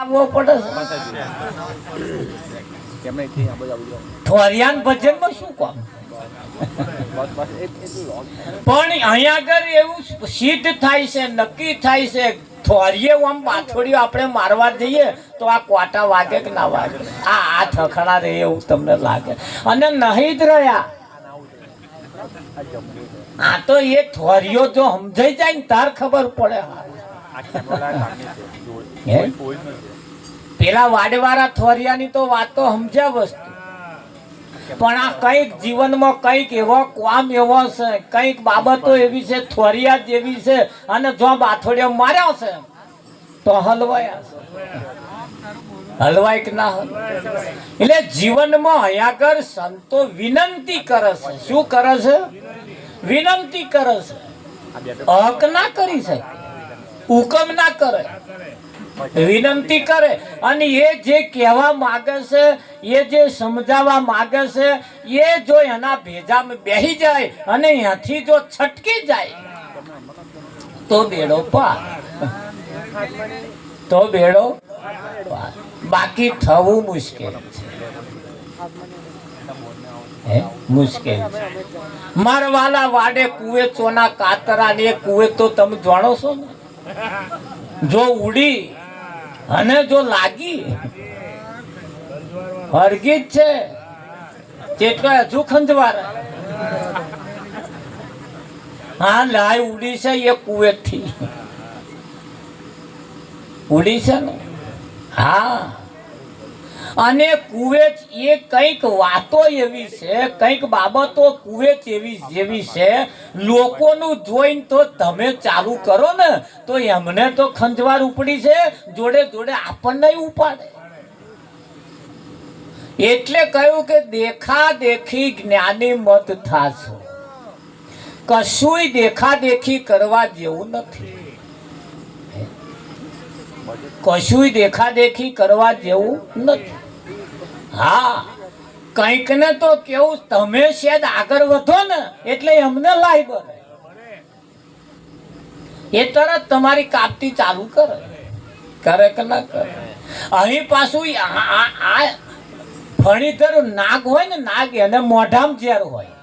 આવવો પડે થોરિયાન ભજનમાં શું કામ? પણ અહીંયા આગળ એવું સિદ્ધ થાય છે, નક્કી થાય છે, થોરીએ આમ બાથોડીઓ આપણે મારવા જઈએ તો આ કોટા વાગે કે ના વાગે, આ હાથ અખડા રહે એવું તમને લાગે. અને નહીં જ રહ્યા આ તો એ થોરીઓ જો સમજાઈ જાય ને તાર ખબર પડે. પેલા વાડવાળા થોરિયાની તો વાતો સમજ્યા વસ્તુ, પણ આ કઈક જીવનમાં કઈક એવો કામ એવો છે, કઈક બાબતો એવી છે, થોરિયા જેવી છે, અને જો બાથોડિયા માર્યા છે તો હલવાયા છે. હલવાય કે ના હલવાય? એટલે જીવનમાં હયાગર સંતો વિનંતી કરે છે. શું કરે છે? વિનંતી કરે છે. હક ના કરી શકે, હુકમ ના કરે, વિનંતી કરે. અને એ જે કહેવા માગે છે, એ જે સમજાવવા માગે છે, એ જો એના ભેજામાં બેસી જાય અને ત્યાંથી જો છટકી જાય તો બેડો પાર, તો બેડો પાર. બાકી થવું મુશ્કેલ છે, મુશ્કેલ છે. મારવાલા વાડે કુએ ચોના કાતરા ને કુએ તો તમે જાણો છો ને, જો ઉડી અને જો લાગી હરગી જ છે, જેટલો હજુ ખંજવાર. હા લાય ઉડી છે એ કુવેત થી ઉડી છે ને. હા, અને કુવેત એ કઈક વાતો એવી છે, કઈક બાબતો કુવેત એવી જેવી છે, લોકોનું જોઈને તો તમે ચાલુ કરો ને તો એમને તો ખંજવાર ઉપડી છે, જોડે જોડે આપણને ઉપાડે. એટલે કહ્યું કે દેખા દેખી જ્ઞાની મત થાશો. કશુંય દેખા દેખી કરવા જેવું નથી, કશુંય દેખા દેખી કરવા જેવું નથી. હા, કંઈક ને તો કેવું, તમે શેદ આગળ વધો ને એટલે એમને લાઈ બને, એ તરત તમારી કાપતી ચાલુ કરે, કરે કે ના કરે. અહીં પાછું આ ફણીધર નાગ હોય ને, નાગ એને મોઢામાં ઝેર હોય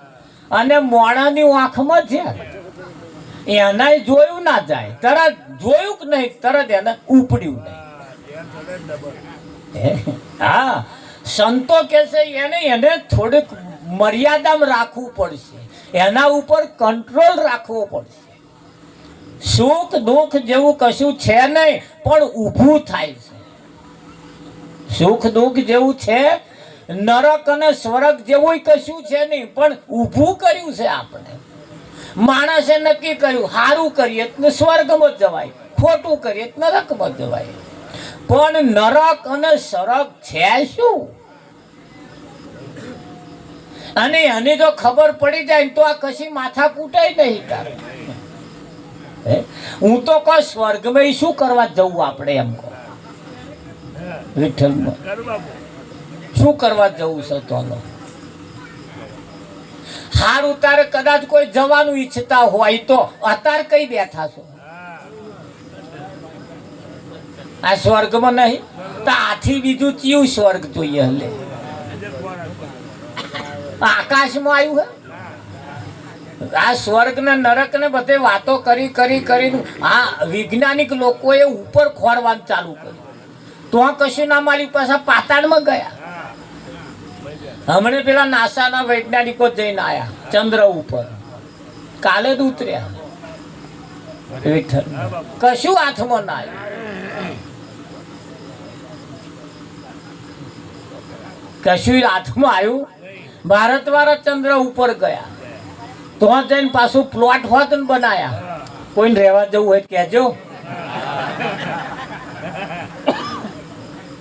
અને મોણાની આંખમાં ઝેર, એના જોયું ના જાય, તરત જોયું કે નહીં તરત એને ઉપડ્યું નહીં. હા, સંતો કે છે એને થોડીક મર્યાદામાં રાખવું પડશે, એના ઉપર કંટ્રોલ રાખવો પડશે. સુખ દુઃખ જેવું કશું છે નહીં, પણ ઊભું થાય છે. સુખ દુઃખ જેવું છે, નરક અને સ્વર્ગ જેવું કશું છે નહીં, પણ ઊભું કર્યું છે આપણે. માણસે નક્કી કર્યું, સારું કરીએ તો સ્વર્ગમાં જવાય, ખોટું કરીએ તો નરકમાં જવાય. પણ નરક અને સ્વર્ગ છે શું? અને એની જો ખબર પડી જાય તો આ કશી માથા કૂટાય નહીં. તારે હું તો કહું સ્વર્ગમાં શું કરવા જવું આપણે, એમ કહો વિઠ્ઠલમાં શું કરવા જવું છે? તો હારું, તારે કદાચ કોઈ જવાનું ઈચ્છતા હોય તો અત્યારે કઈ બેઠા છો? આ સ્વર્ગમાં નહીં તો આથી બીજું ચિયું સ્વર્ગ જોઈએ? હલે આકાશમાં આવ્યું હે આ સ્વર્ગ ને નરક ને બધે વાતો કરી કરી કરીને આ વૈજ્ઞાનિક લોકોએ ઉપર ખોરવાનું ચાલુ કર્યું, તો કશું ના મારી પાસે પાતાળમાં ગયા. હમણાં પેલા નાસાના વૈજ્ઞાનિકો જઈને આયા ચંદ્ર ઉપર, કાલે જ ઉતર્યા. કશું હાથમાં ના આવ્યું, કશું હાથમાં આવ્યું. ભારત વાળા ચંદ્ર ઉપર ગયા તો જઈને પાછું પ્લોટ હોત ને બનાયા. કોઈને રહેવા જવું હોય કહેજો,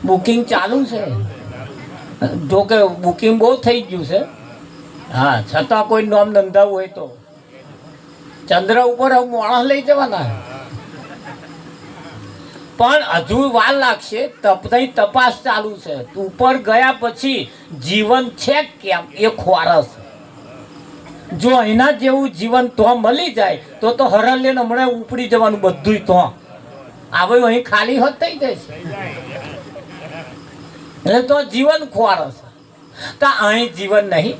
બુકિંગ ચાલુ છે. જો કે બુકિંગ બહુ થઈ ગયું છે. હા, છતાં કોઈ નામ નોંધાવવું હોય તો ચંદ્ર ઉપર માણસ લઈ જવાના, પણ હજુ વાર લાગશે. તપાસ ચાલુ છે. ઉપર ગયા પછી જીવન છે કેમ એ ખોરસ. જો એના જેવું જીવન તો મળી જાય તો હરલે હમણાં ઉપડી જવાનું બધું. તો આવે અહીં ખાલી હોત થઈ જશે એટલે તો જીવન ખોર હશે તો અહીં જીવન નહીં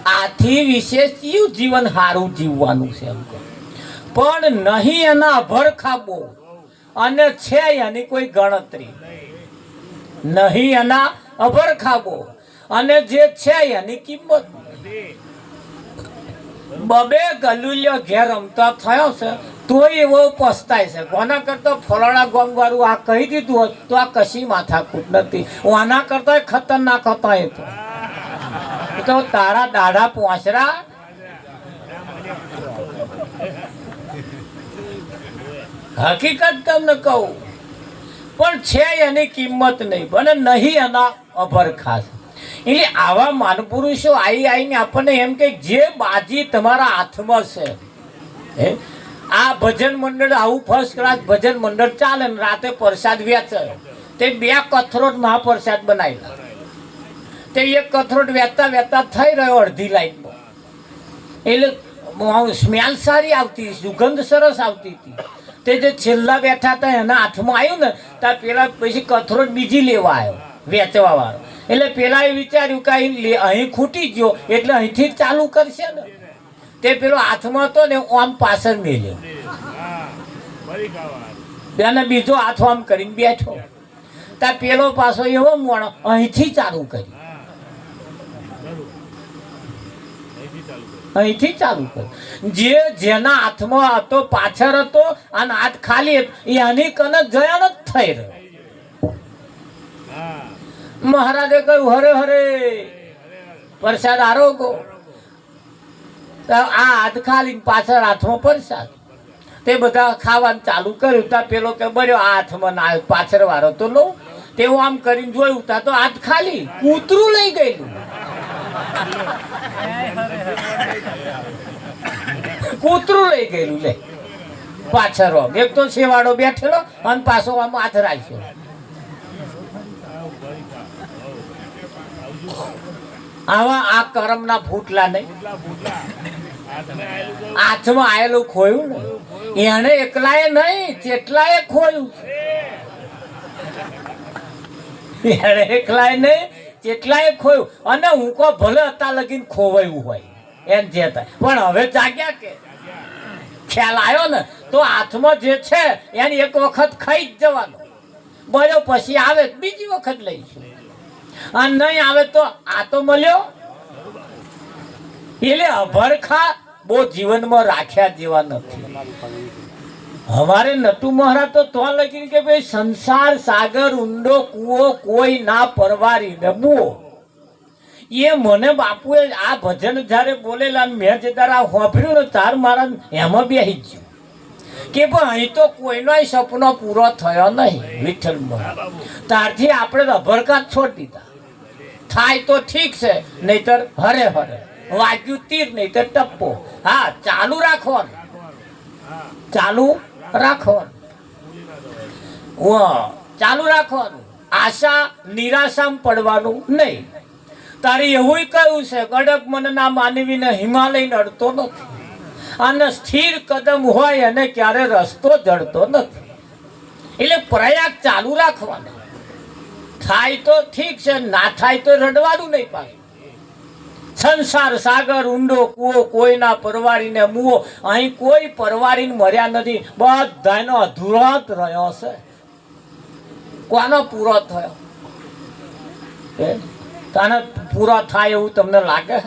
આથી વિશેષ કયું જીવન સારું જીવવાનું છે એમ પણ નહીં એના અભરખાબો અને છે એની કોઈ ગણતરી નહીં એના અભરખાબો અને જે છે એની કિંમત બબે ગલુલિયો ઘેર રમતા થયો છે તોય એવો પસ્તાય છે કોના કરતા ફલાણા ગામ વાળું આ કહી દીધું હોત તો આ કશી માથાકૂટ નથી આના કરતા ખતરનાક હતા એ તો તારા દાઢા પોસરા હકીકત તમને કહું પણ છે એની કિંમત નહીં અને નહીં એના અભરખાસ એટલે આવા માનપુરુષો આવીને આપણને એમ કે જે બાજી તમારા હાથમાં છે આ ભજન મંડળ આવું ફર્સ્ટ ક્લાસ ભજન મંડળ ચાલે ને રાતે પ્રસાદ વેચે તે 2 કથરોટ મહાપ્રસાદ બનાવેલા તે એક કથરોટ વેચતા વેચતા થઈ રહ્યો અડધી લાઈનમાં એટલે સ્મેલ સારી આવતી સુગંધ સરસ આવતી હતી તે જે છેલ્લા બેઠા હતા એના હાથમાં આવ્યું ને ત્યાં પેલા પછી કથરોટ બીજી લેવા આવ્યો વેચવા વાળો એટલે પેલાએ વિચાર્યું કે અહીં ખૂટી ગયો એટલે અહીંથી જ ચાલુ કરશે ને તે પેલો હાથમાં હતો ને આમ પાછળ મેલ્યો અને બીજો હાથ આમ કરીને બેઠો ત્યાં પેલો પાછો એવો મોણો અહીંથી ચાલુ કર્યું અહીંથી ચાલુ કર્યું જેના હાથમાં હતો પાછળ હતો અને હાથ ખાલી એની કને જયા જ થઈ રહ્યો મહારાજે કહ્યું હરે હરે પ્રસાદ આરોગો આ હાથ ખાલી પાછળ હાથમાં પ્રસાદ તે બધા ખાવાનું ચાલુ કર્યું ત્યાં પેલો કે બર્યો આ હાથમાં ના આવ્યો પાછળ વાળો તો લો તેવું આમ કરીને જોયું ત્યાં તો હાથ ખાલી કૂતરું લઈ ગયેલું કૂતરું લઈ ગયેલું લે પાછળ એક તો શેવાડો બેઠેલો અને પાછો આમ હાથ રાખ્યો આવા આ કરમના ફૂટલા નહીં હાથમાં આયેલું ખોયું ને એને એકલાએ નહીં જેટલાએ ખોયું એને એકલાએ નહીં જેટલાએ ખોયું અને હું કો ભલે હતા લગીને ખોવાયું હોય એમ જે થાય પણ હવે જાગ્યા કે ખ્યાલ આવ્યો ને તો હાથમાં જે છે એની એક વખત ખાઈ જ જવાનો બરો પછી આવે બીજી વખત લઈશું અને નહીં આવે તો આ તો મળ્યો એટલે અભરખા બહુ જીવનમાં રાખ્યા જેવા નથી અમારે નટુ મહારાજ તો લખી કે ભાઈ સંસાર સાગર ઊંડો કૂવો કોઈ ના પરવારી ડબો એ મને બાપુએ આ ભજન જ્યારે બોલેલા મેં જે તારા હોભર્યું ને તાર મારા એમાં બેસી ગયું કે પણ અહીં તો કોઈનો સપનો પૂરો થયો નહીં વિઠ્ઠલમાં ત્યારથી આપણે અભરખા છોડી દીધા થાય તો ઠીક છે નહીતર હરે હરે વાગ્યું તીર નહીતર ટપ્પો હા ચાલુ રાખવાનું ચાલુ રાખવાનું આશા નિરાશામાં પડવાનું નહીં તારે એવું કહ્યું છે કડક મનના માનવીને હિમાલય નડતો નથી અને સ્થિર કદમ હોય અને ક્યારે રસ્તો જડતો નથી એટલે પ્રયાગ ચાલુ રાખવાનો થાય તો ઠીક છે ના થાય તો રડવાનું નહીં પાછું સંસાર સાગર ઊંડો કૂવો કોઈના પરવારીને મુવો અહીં કોઈ પરવારીને મર્યા નથી બધાનો અધૂરો જ રહ્યો છે કોનો પૂરો થયો તને પૂરો થાય એવું તમને લાગે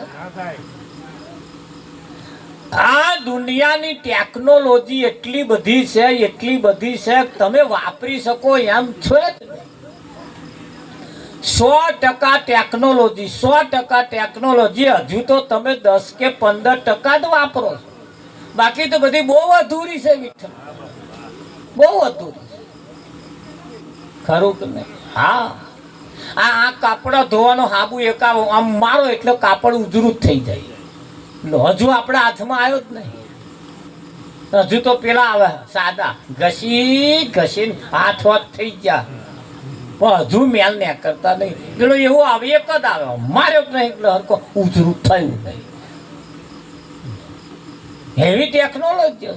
આ દુનિયાની ટેકનોલોજી એટલી બધી છે તમે વાપરી શકો એમ છો જ 100% ટેકનોલોજી હજુ તો તમે 10 કે 15% જ વાપરો છો બાકી તો બધી બહુ અધૂરી છે વિઠ્ઠલ બહુ અધૂરી ખરું કે નહીં હા આ કાપડા ધોવાનો હાબુ એકાવો આમ મારો એટલે કાપડ ઉજરું જ થઈ જાય હજુ આપણા હાથમાં આવ્યો જ નહીં હજુ તો પેલા આવે સાદા ઘસીને હાથ વાત થઈ ગયા પણ હજુ મેલ ને કરતા નહીં પેલો એવું આવે એક જ આવે માર્યો નહીં એટલે હરકો ઉજરું થયું નહીં એવી ટેકનોલોજી છે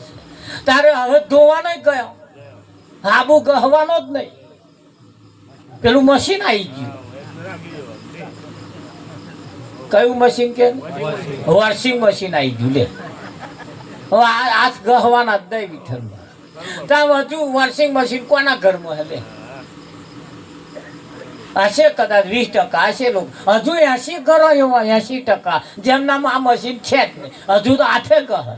તારે હવે ધોવા નહીં ગયો હાબુ ગહવાનો જ નહીં. પેલું મશીન આવી ગયું. કયું મશીન કે? વોશિંગ મશીન આવી ગયું. લે હવે આ ગહવાના જ નહીં વિઠ્ઠલમાં. ત્યાં હજુ વોશિંગ મશીન કોના ઘરમાં હલે હશે? કદાચ 20% હશે લોકો. હજુ 80 ઘરો એવા 80% જેમનામાં આ મશીન છે જ નહીં. હજુ તો હાથે કહે.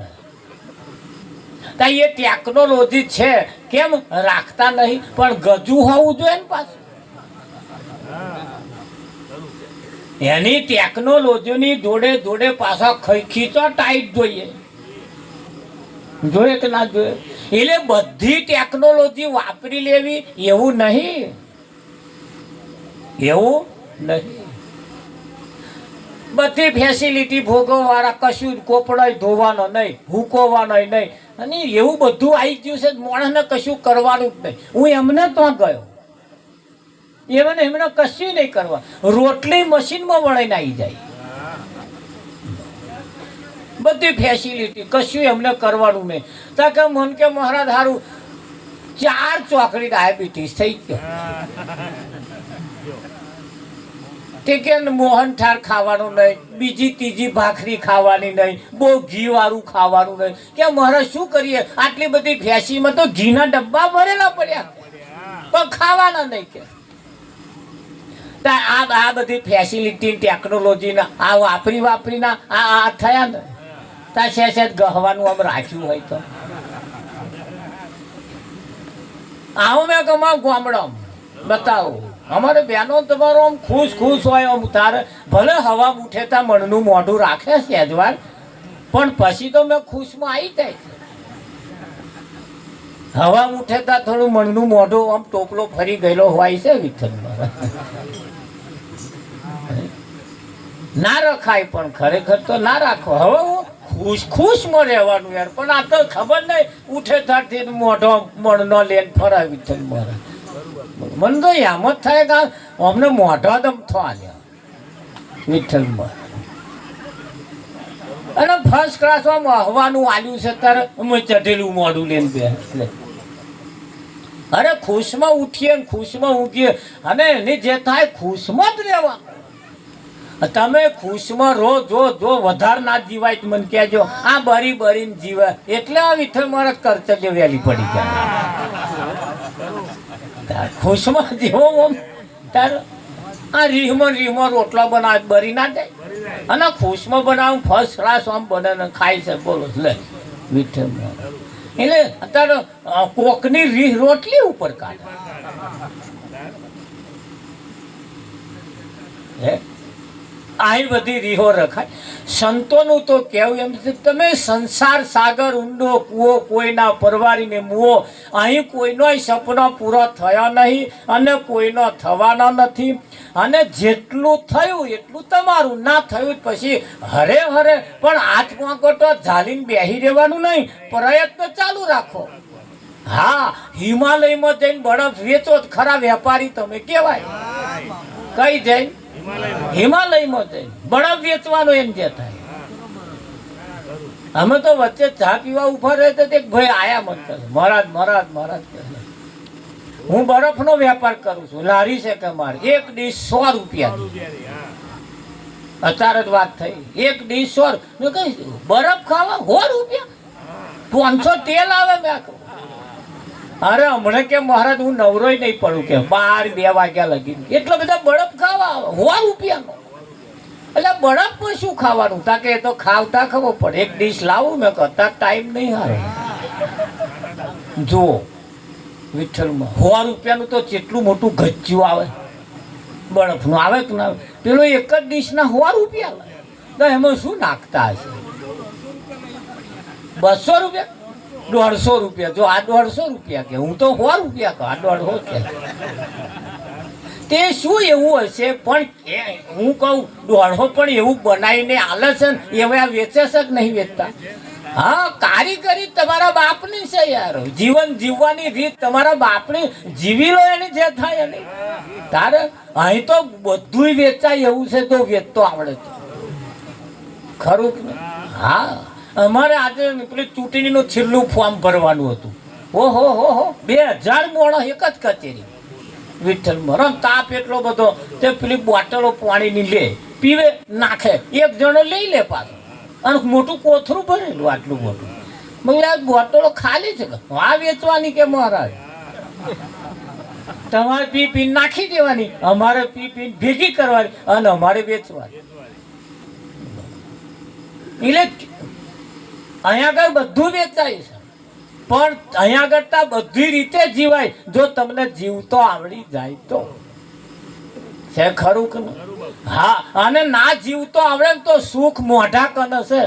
એ ટેકનોલોજી છે, કેમ રાખતા નહીં? પણ ગજુ હોવું જોઈએ ને પાછું. એની ટેકનોલોજીની જોડે જોડે પાછા ખીચો ટાઈટ જોઈએ. જોઈએ કે ના જોઈએ? એટલે બધી ટેકનોલોજી વાપરી લેવી એવું નહીં. એવું નહીં. બધી ફેસિલિટી ભોગવવાળા, કશું કોપડાય ધોવાનો નહીં, હુકોવાનો નહીં, અને એવું બધું આવી ગયું છે. માણસને કશું કરવાનું જ નહીં. હું એમને તો ગયો, એમને કશું નહીં કરવા. રોટલી મશીનમાં વળીને આવી જાય. બધી ફેસિલિટી, કશું એમને કરવાનું નહીં. તો કે મન કે મહારાજ સારું 4 ચોકડી ડાયાબિટીસ થઈ ગયો. તે કે મોહનથાળ ખાવાનું નહીં, બીજી ત્રીજી ભાખરી ખાવાની નહીં, બહુ ઘી વાળું ખાવાનું નહીં. કે મહારાજ શું કરીએ? આટલી બધી ફેસીમાં તો ઘીના ડબ્બા ભરેલા પડ્યા, પણ ખાવાના નહીં. કે આ બધી ફેસિલિટી ટેકનોલોજીના આ વાપરીના આ થયા ને. ત્યાં સહેજ ગહવાનું આમ રાખ્યું હોય તો આવું મેં ગમા ગામડામાં બતાવું. અમારે બહેનો તમારો આમ ખુશ હોય. આમ તારે ભલે હવા ઉઠે ત્યાં મનનું મોઢું રાખે સહેજવાર, પણ પછી તો મેં ખુશમાં આવી જાય. હવા ઉઠે ત્યાં થોડું મનનું મોઢું આમ ટોપલો ફરી ગયેલો હોય છે વિઠ્ઠલમાં. ના રખાય, પણ ખરેખર તો ના રાખો. હવે હું ખુશમાં રહેવાનું યાર. પણ આ તો ખબર નહીં, ઉઠે ત્યારથી મોઢો મણનો લઈને ફરાય વિઠ્ઠલમાં. મને તો એમ જ થાય કે અમને મોઢા દમ થવા વિઠ્ઠલમાં. અને ફર્સ્ટ ક્લાસમાં હવાનું આલ્યું છે ત્યારે અમે ચઢેલું મોઢું લઈને બે. અરે ખુશમાં ઉઠીએ ને ખુશમાં ઊંઘીએ, અને એની જે થાય ખુશમાં જ રહેવા. તમે ખુશમાં રહો. જો વધારે ના જીવાય મને કહેજો. આ બરીને જીવે એટલે આ વિઠ્ઠલ મારા કર્તવ્ય વહેલી પડી જાય. ખુશમાં જીવો તાર આ રીહમાં રોટલા બનાવે બરી ના જાય. અને ખુશમાં બનાવું ફર્સ્ટ ક્લાસ આમ બને ને ખાય છે. બોલો લે વિઠ્ઠલ. એટલે અત્યારે કોકની રીહ રોટલી ઉપર કાઢે. આવી બધી રીહો રખાય. સંતોનું તો કહેવું એમ છે, તમે સંસાર સાગર ઊંડો કૂવો કોઈના પરવારીને મુઓ. અહીં કોઈનોય સપના પૂરા થયા નહીં અને કોઈનો થવાના નથી. અને જેટલું થયું એટલું તમારું, ના થયું પછી હરે પણ હાથ પાંકોટો ઝાલીને બેસી રહેવાનું નહીં. પ્રયત્ન ચાલુ રાખો. હા, હિમાલયમાં જઈને બરફ વેચો ખરા વેપારી તમે કહેવાય. કઈ જઈને? હિમાલયમાં જઈને બરફ વેચવાનો એમ જે થાય. અમે તો વચ્ચે ચા પીવા ઉભા રહે તો ભાઈ આયા મન કરે મહારાજ હું બરફનો વેપાર કરું છું. લારી છે કે મારે એક ડીશ 100 રૂપિયા. અત્યારે જ વાત થઈ. એક ડીશ 100. કઈ બરફ ખાવા 100 રૂપિયા? 500 તેલ આવે. મેં કહું અરે હમણાં કે મહારાજ હું નવરોય નહીં પડું કે 12-2 વાગ્યા લગી એટલા બધા બરફ ખાવા આવે 100 રૂપિયાનો. એટલે બરફમાં શું ખાવાનું? તા કે એ તો ખાવતા ખબર પડે. એક ડીશ લાવું મેં કરતા ટાઈમ નહીં હારે. જો વિઠ્ઠલમાં 100 રૂપિયાનું તો કેટલું મોટું ગચ્ચું આવે બરફનું. આવે કે ના આવે? પેલો એક જ ડીશના 100 રૂપિયા લે. તો એમાં શું નાખતા હશે? 200 રૂપિયા 150 રૂપિયા. જો આ 150 રૂપિયા કે હું તો 100 રૂપિયા કહું. આ 150 કે તે શું એવું હશે? પણ હું કહું 150 પણ એવું બનાવીને આલે છે ને એવા વેચે છે કે નહીં વેચતા? હા, કારીગરી તમારા બાપની છે યાર. જીવન જીવવાની રીત તમારા બાપની જીવી લો, એની જે થાય એની. તારે અહીં તો બધું વેચાય એવું છે તો વેચતો આવડે છે ખરું કે? હા, અમારે આજે પેલી ચૂંટણીનું છેલ્લું ફોર્મ ભરવાનું હતું. ઓહો હો હો 2000 મોણો એક જ કચેરી વિઠ્ઠલ મરણ તાપ એટલો બધો તે પેલી બોટલો પાણીની લે પીવે નાખે એક જણો લઈ લે પાછો અને મોટું કોથરું ભરેલું આટલું મોટું મગર આ બોટલો ખાલી છે આ વેચવાની કે મહારાજ તમારે પી પી નાખી દેવાની અમારે પી પી ભેગી કરવાની અને અમારે વેચવાની એટલે અહીંયા આગળ બધું વેચાય છે પણ અહીંયા કરતા બધી રીતે જીવાય જો તમને જીવતો આવડી જાય તો છે ખરું કે હા અને ના જીવતો આવડે તો સુખ મોઢા કને છે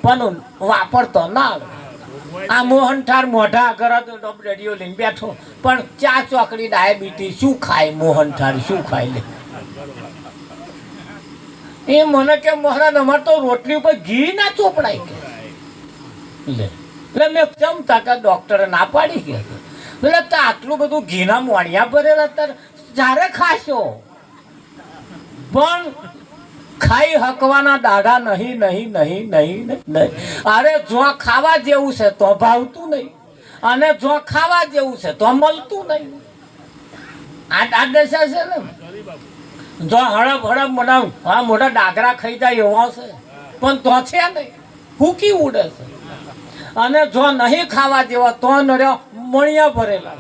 પણ વાપરતો ના આવડે આ મોહનઠાર મોઢા આગળ રેડિયો લઈને બેઠો પણ ચા ચોકડી ડાયાબિટીસ શું ખાય મોહનઠાર શું ખાય લે એ મને કે મહારાજ અમારે તો રોટલી ઉપર ઘી ના ચોપડાય કે લે એટલે મેં ચમતા કે ડોક્ટરે ના પાડી કે એટલે તો આટલું બધું ઘીના મોણિયા ભરેલા ત્યારે જ્યારે ખાશો પણ ખાઈ હકવાના દાડા નહીં નહીં નહીં નહીં નહીં અરે જો ખાવા જેવું છે તો ભાવતું નહીં અને જો ખાવા જેવું છે તો મળતું નહીં આ દશા છે ને જો હડપ હડપ મોટા હા મોટા ડાગરા ખાઈ જાય એવા છે પણ તો છે નહીં ફૂકી ઉડે છે અને જો નહીં ખાવા જેવા તો નર્યા મણિયા ભરેલા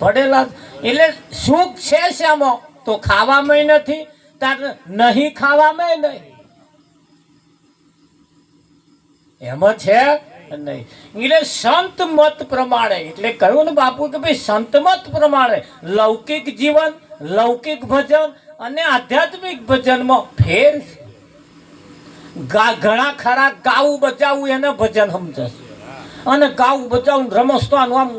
ભરેલા એટલે સુખ છે શામાં તો ખાવામાં નથી તાર નહીં ખાવામાં નહીં એમાં છે નહીં એટલે સંત મત પ્રમાણે એટલે કહ્યું ને બાપુ કે ભાઈ સંત મત પ્રમાણે લૌકિક જીવન લૌકિક ભજન અને આધ્યાત્મિક ભજનમાં ફેર છે ઘણા ખરા ગાવું બચાવવું એને ભજન સમજશે અને ગાવું બચાવું રમસ્તાનું આમ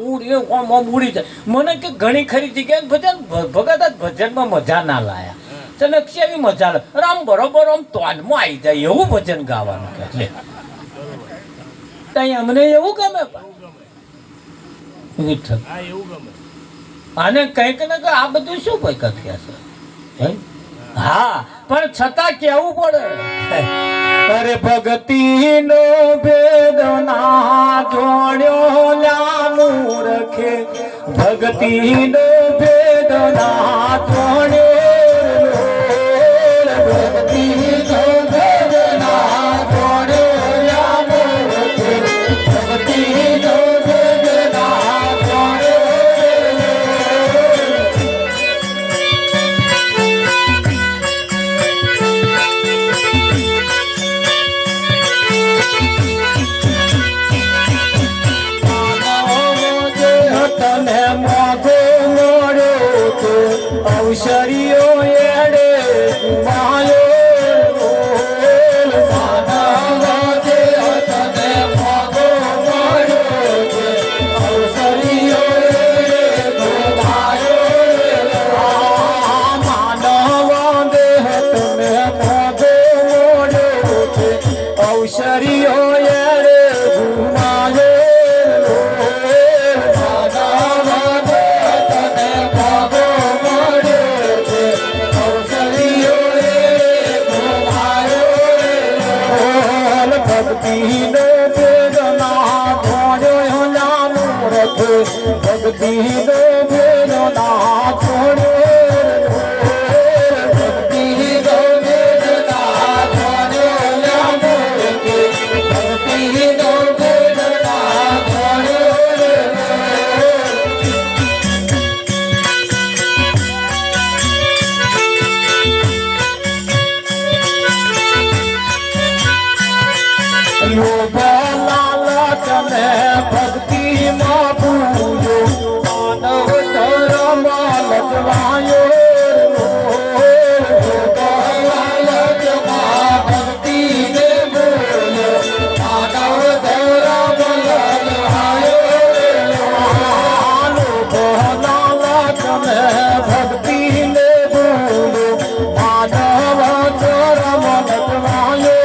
ઉડી જાય મને કે ઘણી ખરી જગ્યાએ ભજન ભગત જ ભજનમાં મજા ના લાયા તને કેવી મજા લે આમ બરોબર આમ તોનમાં આવી જાય એવું ભજન ગાવાનું કે એટલે ત્યાં અમને એવું ગમે વિઠ્ઠલ આને કંઈક ને કે આ બધું શું કોઈ કથ્યા છે હા પણ છતાં કેવું પડે અરે ભક્તિ નો ભેદ ના જોડ્યો મૂર્ખે ભક્તિ નો ભેદ ના જોડ્યો ભક્તિ નો ભેદ ના જોડ્યો મૂર્ખે ભક્તિ નો ભેદ ના અવસરીઓ એડે ગુમાયો માનવ દેહ તને મોગો મળ્યો છે અવસરીઓ એડે ગુમાયો માનવ દેહ તને મોગો મળ્યો છે અવસરીઓ એડે ગુમાયો ભક્તિ નો ભેદ ના છોડ્યો ભક્તિ નો ભેદ ના છોડ્યો ભક્તિ નો ભેદ ના છોડ્યો લોભ લાલચ ને ભક્તિ માં પૂજો માનવ ધર્મ લજવાયો લાલચ માં ભક્તિ ને બોલો માનવ ધર્મ લજવાયો લોભ લાલચ ને ભક્તિ ને બોલો માનવ ધર્મ લજવાયો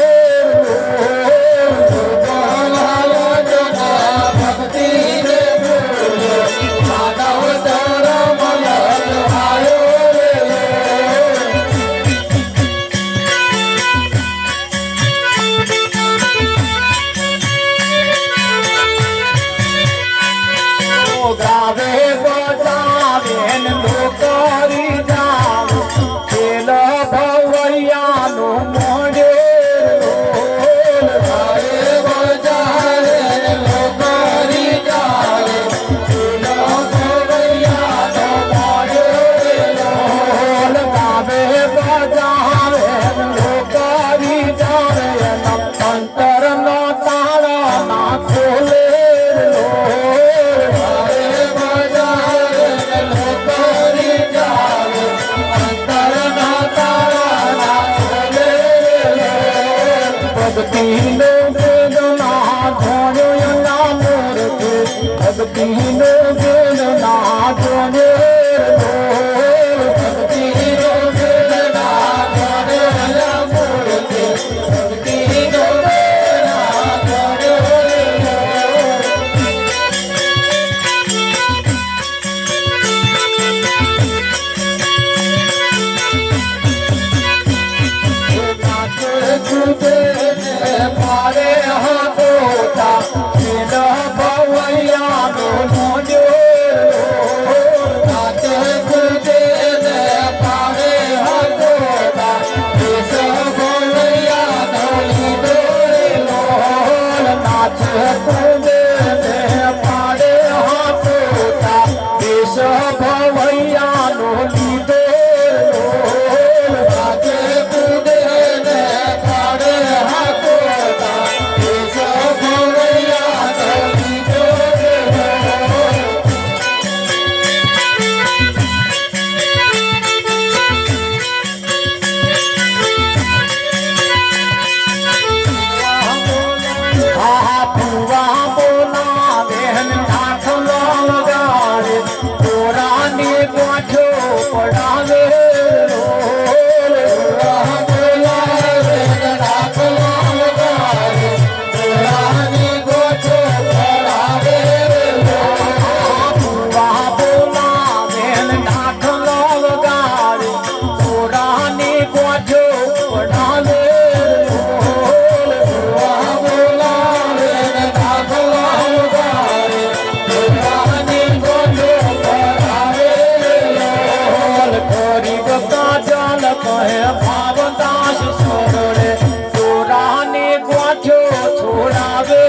ગરીબ કાજલ કહે ભાવદાસ સોરડે ચોરાને ગોઠ્યો છોડાવે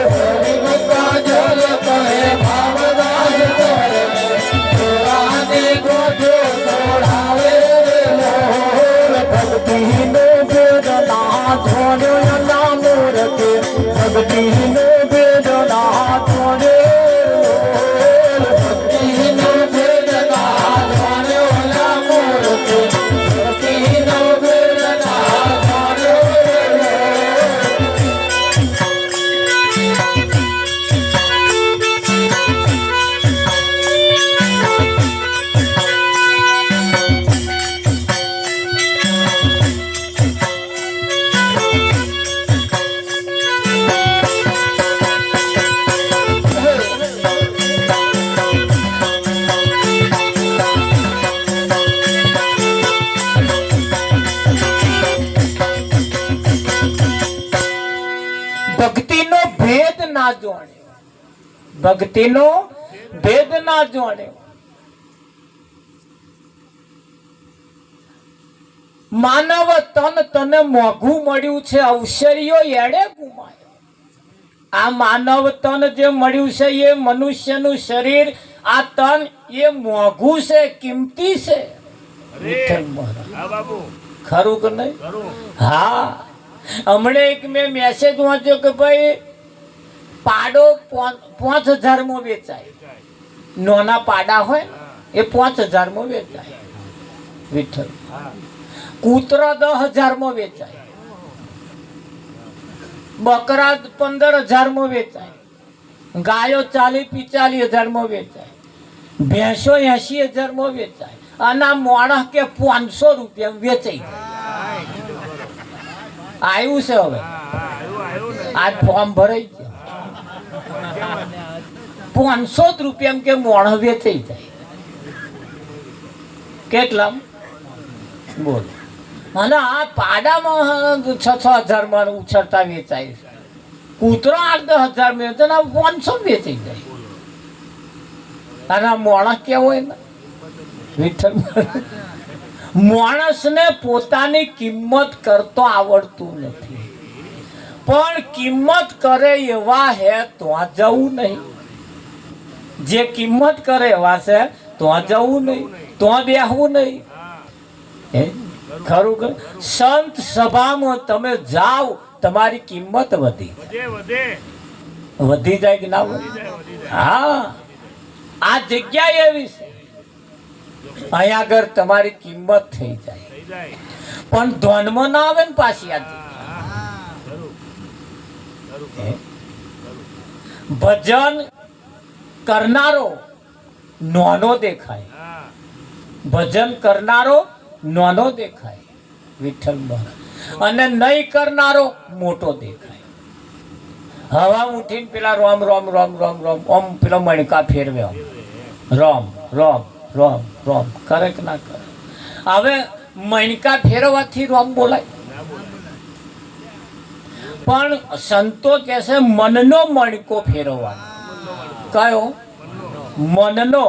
ગરીબ કાજલ કહે ભાવદાસ સોરડે ચોરાને ગોઠ્યો છોડાવે ભક્તિનો વેદના ધોર્યો ના મૂર્તિ ભક્તિનો વેદના ધોર્યો ભક્તિનો વેદના ધોર્યો ના મૂર્તિ ભક્તિનો વેદના ધોર્યો ભક્તિનો ભેદ ના જાણ્યો ભક્તિનો ભેદ ના જાણ્યો માનવ તન તને મોઘું મળ્યું છે અવસરીઓ એડે ગુમાયો આ માનવ તન જે મળ્યું છે એ મનુષ્યનું શરીર આ તન એ મોઘું છે કિંમતી છે ખરું કે નહીં હા હમણે એક મેં મેસેજ વાંચ્યો કે ભાઈ પાડો 5000 માં વેચાય નાના પાડા હોય એ 5000 માં વેચાય વિઠ્ઠલ કૂતરા 10000 માં વેચાય બકરા 15000 માં વેચાય ગાયો 40-45 માં વેચાય ભેંસો 80,000 માં વેચાય અને આ મોણસ કે 500 રૂપિયા વેચાઈ આવ્યું છે હવે આજ ફોર્મ ભરાઈ છે 500 રૂપિયા કે મોણ વેચાઈ જાય કેટલા બોલ અને આ પાડામાં 6-6 હજારમાં ઉછળતા વેચાય છે કૂતરો 8-10 હજાર વેચે ને 500 વેચાઈ જાય અને આ મોણસ કેવો હોય ને વિઠ્ઠલ માણસને પોતાની કિંમત કરતો આવડતું નથી પણ કિંમત કરે એવા હે તો જવું નહીં જે કિંમત કરે એવા છે તો જવું નહીં તો બેહવું નહીં ખરું કે સંત સભામાં તમે જાઓ તમારી કિંમત વધી જાય કે ના હા આ જગ્યા એવી છે અહીંયા આગળ તમારી કિંમત થઈ જાય પણ ધ્વનમાં ના આવે ને પાછી આ ભજન કરનારો નાનો દેખાય ભજન કરનારો નાનો દેખાય વિઠ્ઠલ મહારાજ અને નહીં કરનારો મોટો દેખાય હવા ઉઠીને પેલા રોમ રોમ રોમ રોમ રોમ ઓમ પેલો મણકા ફેરવ્યો રોમ રોમ રોમ રોમ કરે કે ના કરે હવે મણકા ફેરવવાથી રોમ બોલાય પણ સંતો કહે છે મનનો મણકો ફેરવવાનો કયો મનનો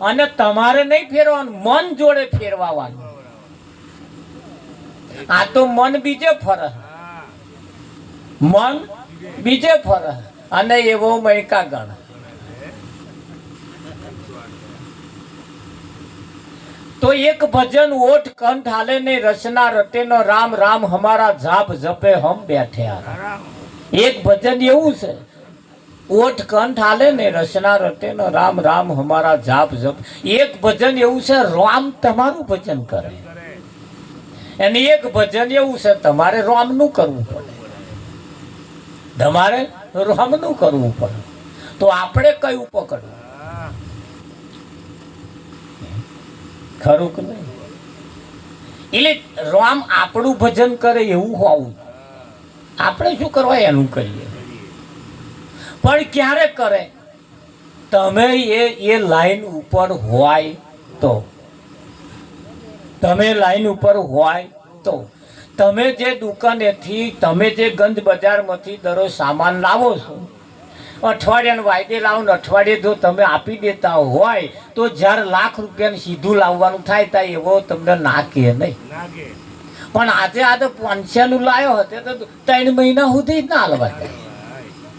અને તમારે નહીં ફેરવાનું મન જોડે ફેરવાનું આ તો મન બીજે ફરે મન બીજે ફરે અને એવો મણકા ગણ તો એક ભજન ઓઠ કંઠ હાલે ને રચના રટે નો રામ રામ હમારા જાપ જપે હમ બેઠે એક ભજન એવું છે ઓઠ કંઠ હાલે ને રચના રટે નો રામ રામ હમારા જાપ જપ એક ભજન એવું છે રામ તમારું ભજન કરે અને એક ભજન એવું છે તમારે રામનું કરવું પડે તમારે રામનું કરવું પડે તો આપણે કયું પકડવું ખરું કે નહીં એટલે રામ આપણું ભજન કરે એવું હોવું આપણે શું કરવા એનું કરીએ પણ ક્યારે કરે તમે એ લાઈન ઉપર હોય તો તમે લાઈન ઉપર હોય તો તમે જે દુકાનેથી તમે જે ગંજ બજારમાંથી દરરોજ સામાન લાવો છો અઠવાડિયાને વાયદે લાવો ને અઠવાડિયે જો તમે આપી દેતા હોય તો જ્યારે લાખ રૂપિયાનું સીધું લાવવાનું થાય ત્યાં એવો તમને ના કહે નહીં. પણ આજે આ તો 500નું લાવ્યો હતો તો 3 મહિના સુધી જ ના હાલવા જાય,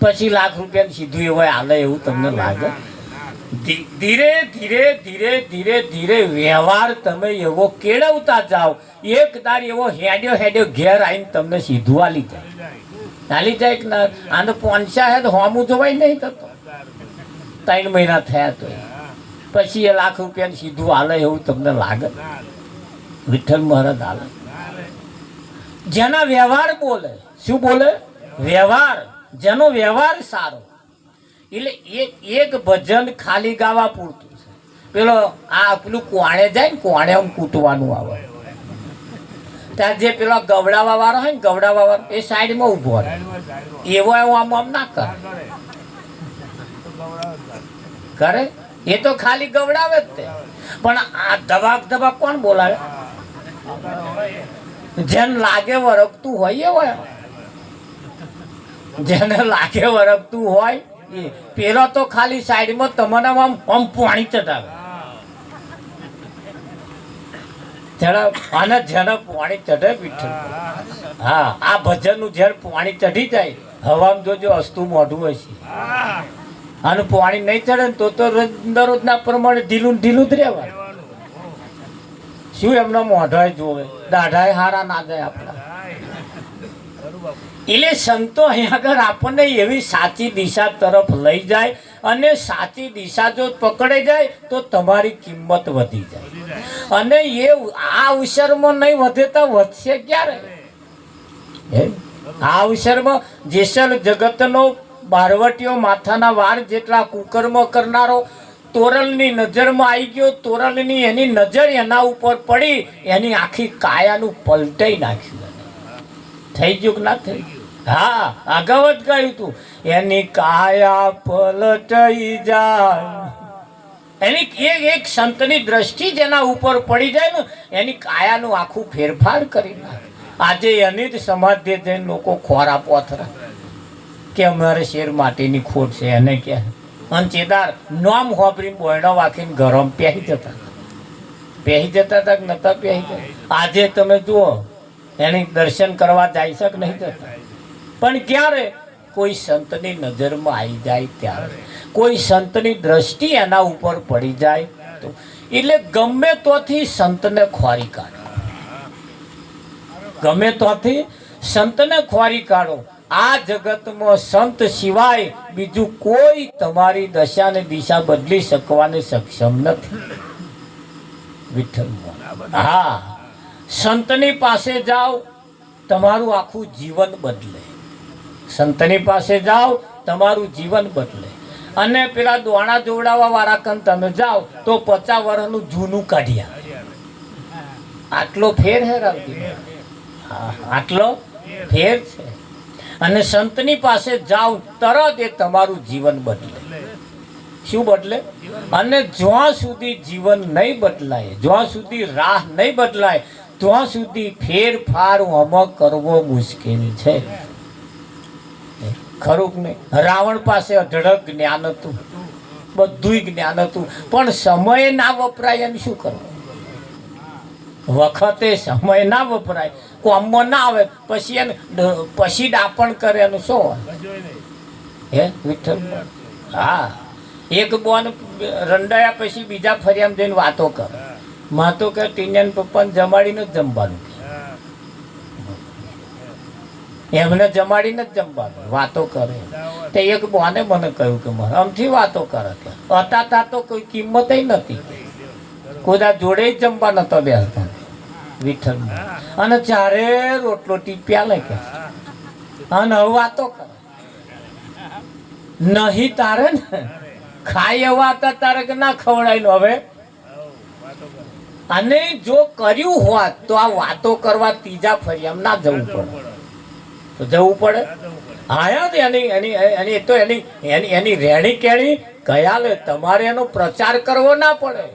પછી લાખ રૂપિયાનું સીધું એવો હાલે એવું તમને લાગે? ધીરે ધીરે ધીરે ધીરે ધીરે વ્યવહાર તમે એવો કેળવતા જાઓ, એક દાર એવો હેડ્યો ઘેર આવીને તમને સીધું હાલી જાય કે ના. આને 500 હે તો હોમું જોવાય નહીં થતો, 3 મહિના થયા તો પછી એ લાખ રૂપિયાનું સીધું હાલે એવું તમને લાગે? વિઠ્ઠલ મહારાજ હાલે. જેના વ્યવહાર બોલે, શું બોલે? વ્યવહાર. જેનો વ્યવહાર સારો, એટલે એક ભજન ખાલી ગાવા પૂરતું છે. પેલો પેલું કોણે જાય ને, કોણે આમ કૂટવાનું આવે ત્યાં જે પેલો ગવડાવા વાળો હોય ને, ગવડાવા વાળો એ સાઈડમાં ઊભો રહે, એવો આમ ના કરે. એ તો ખાલી ગવડાવે જ તે, પણ આ ધબાક કોણ બોલાવે? જેને લાગે વરગતું હોય એ હોય, જેને લાગે વરગતું હોય એ. પેલો તો ખાલી સાઈડમાં તમને આમ પાણી ચડાવે, અને જેને પાણી ચઢે વિઠ્ઠલ. હા, આ ભજનનું જ્યારે પાણી ચઢી જાય, હવામાં જોજો અસ્તું મોઢું હશે, અને પાણી નહીં ચડે ને તો દરરોજના પ્રમાણે ઢીલું જ રહેવાનું. શું એમના મોઢાય જોવે, દાઢાય હારા ના જાય આપણા. એટલે સંતો અહીંયા આગળ આપણને એવી સાચી દિશા તરફ લઈ જાય, અને સાચી દિશા જો પકડાઈ જાય તો તમારી કિંમત વધી જાય. અને એ આ અવસરમાં નહીં વધે તો વધશે ક્યારે? આ અવસરમાં જેસલ જગતનો બારવટીયો માથાના વાર જેટલા કુકર્મ કરનારો તોરલની નજરમાં આવી ગયો, તોરલની એની નજર એના ઉપર પડી, એની આખી કાયાનું પલટાઈ નાખ્યું. થઈ ગયું કે ના થઈ ગયું? હા, અગાઉ જ કહ્યું હતું, એની કાયા પલટાઈ જાય. એની એક સંતની દ્રષ્ટિ જેના ઉપર પડી જાય ને, એની કાયાનું આખું ફેરફાર કરી નાખે. આજે એની જ સમાધિ જઈને લોકો ખોરા પોથરા કે અમારે શેર માટીની ખોટ છે એને કે, અને ચેદાર નોમ હોપરી બોયણો વાંખીને ગરમ પહેરી જતા હતા કે નતા પહેરી જતા? આજે તમે જુઓ એની દર્શન કરવા જાય છે કે નહીં જતા? પણ ક્યારે? કોઈ સંતની નજરમાં આવી જાય ત્યારે, કોઈ સંતની દ્રષ્ટિ એના ઉપર પડી જાય તો. એટલે ગમે તોથી સંતને ખોરી કાઢો, ગમે તોથી સંતને ખોરી કાઢો. આ જગતમાં સંત સિવાય બીજું કોઈ તમારી દશા ને દિશા બદલી શકવાને સક્ષમ નથી. વિઠ્ઠલ. હા, સંતની પાસે જાઓ, તમારું આખું જીવન બદલે. સંતની પાસે જાઓ, તમારું જીવન બદલે. અને પેલા દોણા જોડાવા વાળા કન તમે જાઓ તો 50 વર્ષનું જૂનું કાઢ્યા. આટલો ફેર હે રાવજી. હા, આટલો ફેર છે. અને સંતની પાસે જાઓ તરત એ તમારું જીવન બદલે. શું બદલે? અને જ્યાં સુધી જીવન નહીં બદલાય, જ્યાં સુધી રાહ નહીં બદલાય, ત્યાં સુધી ફેરફાર આમાં કરવો મુશ્કેલ છે. ખરું કે નહીં? રાવણ પાસે અઢળક જ્ઞાન હતું, બધું જ્ઞાન હતું, પણ સમય ના વપરાય એને શું કરવું? વખતે સમય ના વપરાય, કોમમાં ના આવે, પછી એને પછી ડાપણ કરે એનું શું હોય? હે વિઠ્ઠલ. હા, એક બોન રંડાયા પછી બીજા ફરિયામાં જઈને વાતો કરે. માતો કે ટીનિયાન પપ્પાને જમાડીને જ જમવાનું, એમને જમાડીને જ જમવાનું, વાતો કરે. તે એક બોને મને કહ્યું કે મારે આમથી વાતો કરે કે હતા તો કોઈ કિંમત નથી, કોદા જોડે જ જમવા નતો બેસતા વિઠ્ઠલ. અને ચારે રોટલો ટીપ્યા લે કે, અને હવે વાતો કરે. નહીં તારે ને ખાય એવા હતા તારે કે ના ખવડાય હવે. અને જો કર્યું હોત તો આ વાતો કરવા ત્રીજા ફરિયામ ના જવું પડે. તો જવું પડે. હા, એની તો એની રેણી કેણી ગયા લે. તમારે એનો પ્રચાર કરવો ના પડે.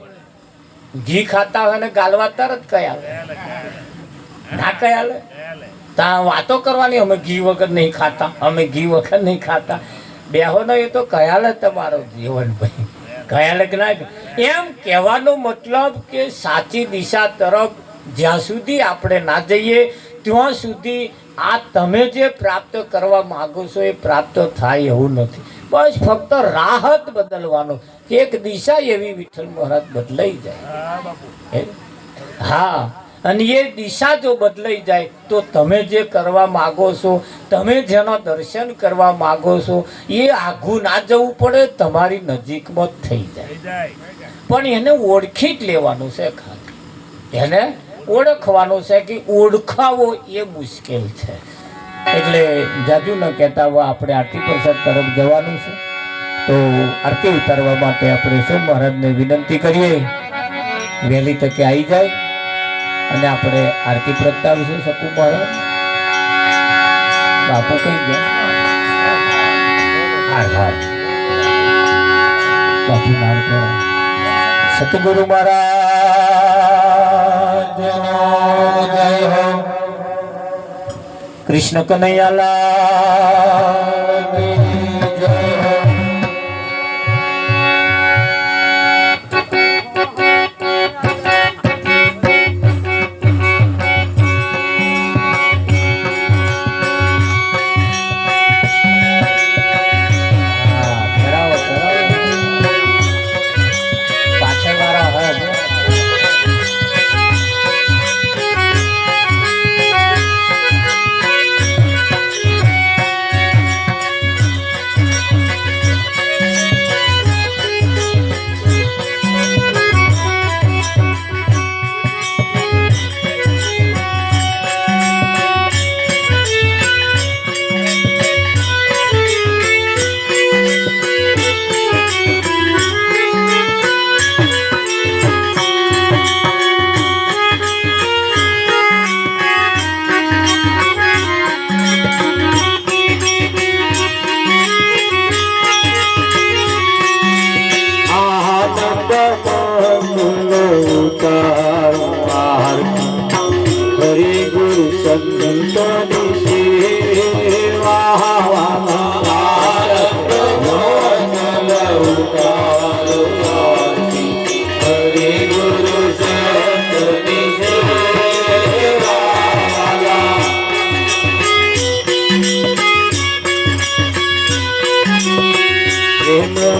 ઘી ખાતા હોય ને ગાલવા તરત કયા લે, ના કયા લે. ત્યાં વાતો કરવાની, અમે ઘી વગર નહીં ખાતા, અમે ઘી વગર નહીં ખાતા. બેહો ને એ તો ખ્યાલ જ તમારો જીવન ભાઈ, ખ્યાલ જ ના. એમ કહેવાનો મતલબ કે સાચી દિશા તરફ જ્યાં સુધી આપણે ના જઈએ ત્યાં સુધી આ તમે જે પ્રાપ્ત કરવા માંગો છો એ પ્રાપ્ત થાય એવું નથી. બસ ફક્ત રાહત બદલવાનો, એક દિશા એવી વિઠ્ઠલ મહારાજ બદલાઈ જાય. હા, અને એ દિશા જો બદલાઈ જાય તો તમે જે કરવા માગો છો, તમે જેના દર્શન કરવા માગો છો એ આઘું ના જવું પડે, તમારી નજીકમાં જ થઈ જાય. પણ એને ઓળખી જ લેવાનું છે, ખાલી એને ઓળખવાનું છે કે ઓળખાવો એ મુશ્કેલ છે. એટલે જાજુ ન કહેતા હવે આપણે આરતી પ્રસાદ તરફ જવાનું છે. તો આરતી ઉતારવા માટે આપણે શું મહારાજને વિનંતી કરીએ વહેલી તકે આવી જાય અને આપણે આરતી પ્રગટાવીશું. શકુ મહારાજ બાપુ કઈ ગયા? બાપુ નામ સતગુરુ મહારાજ જય હો. કૃષ્ણ કનૈયાલાલ જય હો.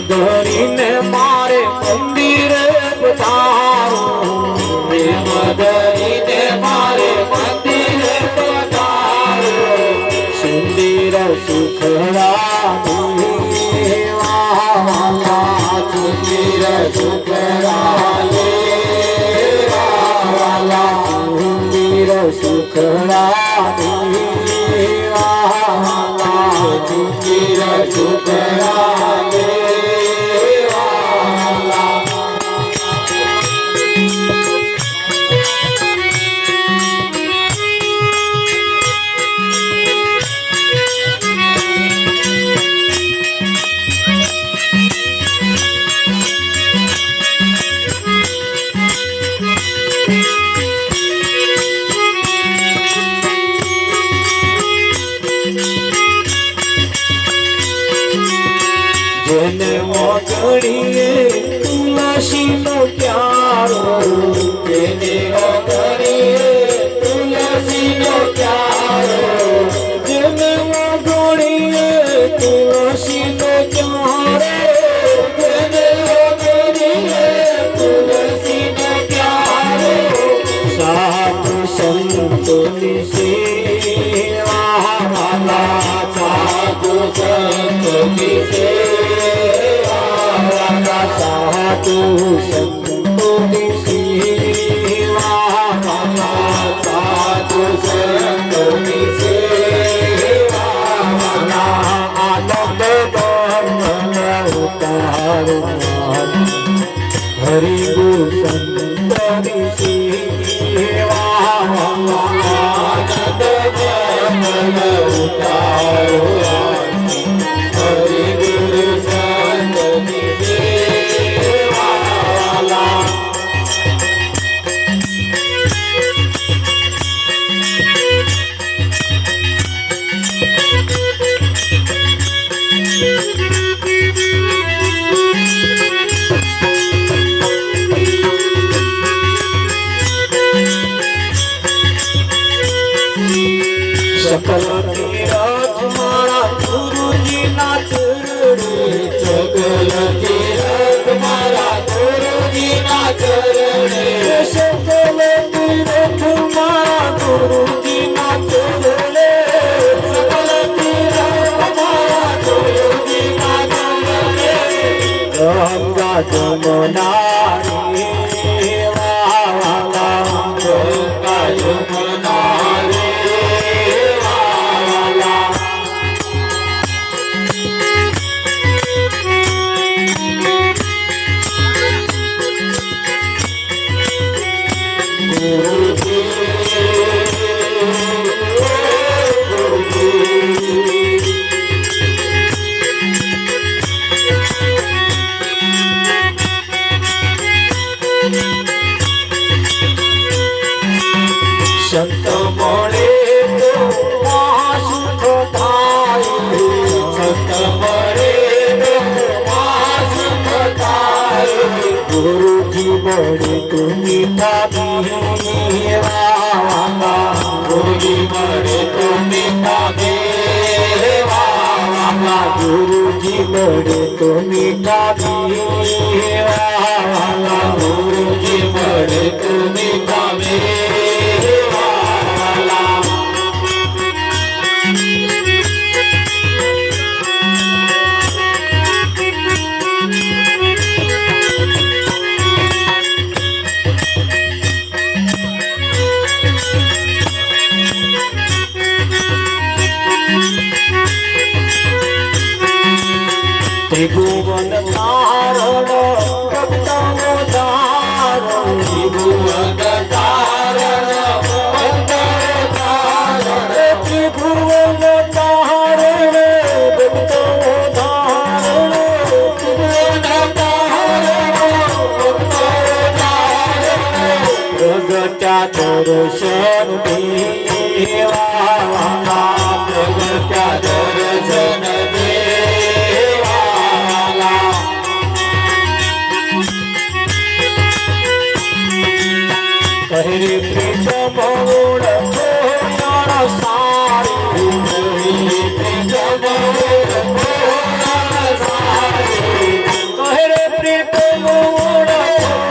ધરીને મારે મંદિરે પધારો, ધરીને મારે મંદિરે પધારો, સુંદર સુખડા સુંદર સુખડા સુંદર સુખડા સુંદર સુખડા જેને ઓગળીએ તુલસીનો ક્યારો, જેને ઓગળીએ તુલસીનો ક્યારો, જેને ઓગળીએ તુલસીનો ક્યારો, જેને ઓગળીએ તુલસીનો ક્યારો, સાધુ સંતોની સેવા વાલા, સાધુ સંતોની સાધુ સંતોની સેવા, સાધુ સંતોની સેવા, આનંદ ધર્મ ઉતારો, હરિ ગુરુ સંતોની સેવા, આનંદ ધર્મ ઉતારો, હરિ ગુરુ સંતોની સેવા. જમનારી વાલા ગંગા જમનારી વાલા સંત મળે તો સુખ થાય સંત મળે તો સુખ થાય ગુરુજી મળે તો મીઠા દેવા ગુરુજી મળે તો મીઠા દેવા ગુરુજી મળે તો મીઠા દેવા ગુરુજી મળે તો મીઠા દેવા ત્રિભુવન તારણ ભક્તનો તારણ ત્રિભુવન તારણ ભક્તનો તારણ ત્રિભુવન તારણ ભક્તનો તારણ ત્રિભુવન તારણ ભક્તનો તારણ પ્રગટ્યા દર્શન દેવા પ્રગટ્યા દર્શન હરે પ્રીતમ ઓળ કોયાળ સારી હરે પ્રીતમ ઓળ કોયાળ સારી હરે પ્રીતમ ઓળ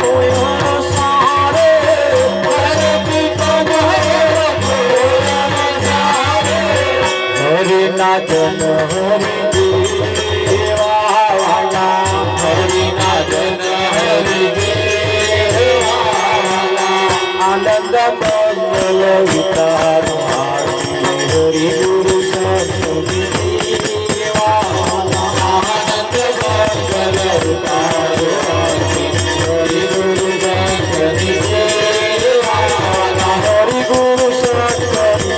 કોયાળ સારી હરે પ્રીતમ ઓળ કોયાળ સારી હરે નાજન હરે દેવા હરે નાજન હરે આનંદ મંગલ વિકાર હરિ ગુરુ સંત આનંદ મંગલ વિકાર હરિ ગુરુ સંત હરિ ગુરુ સંત હરિ ગુરુ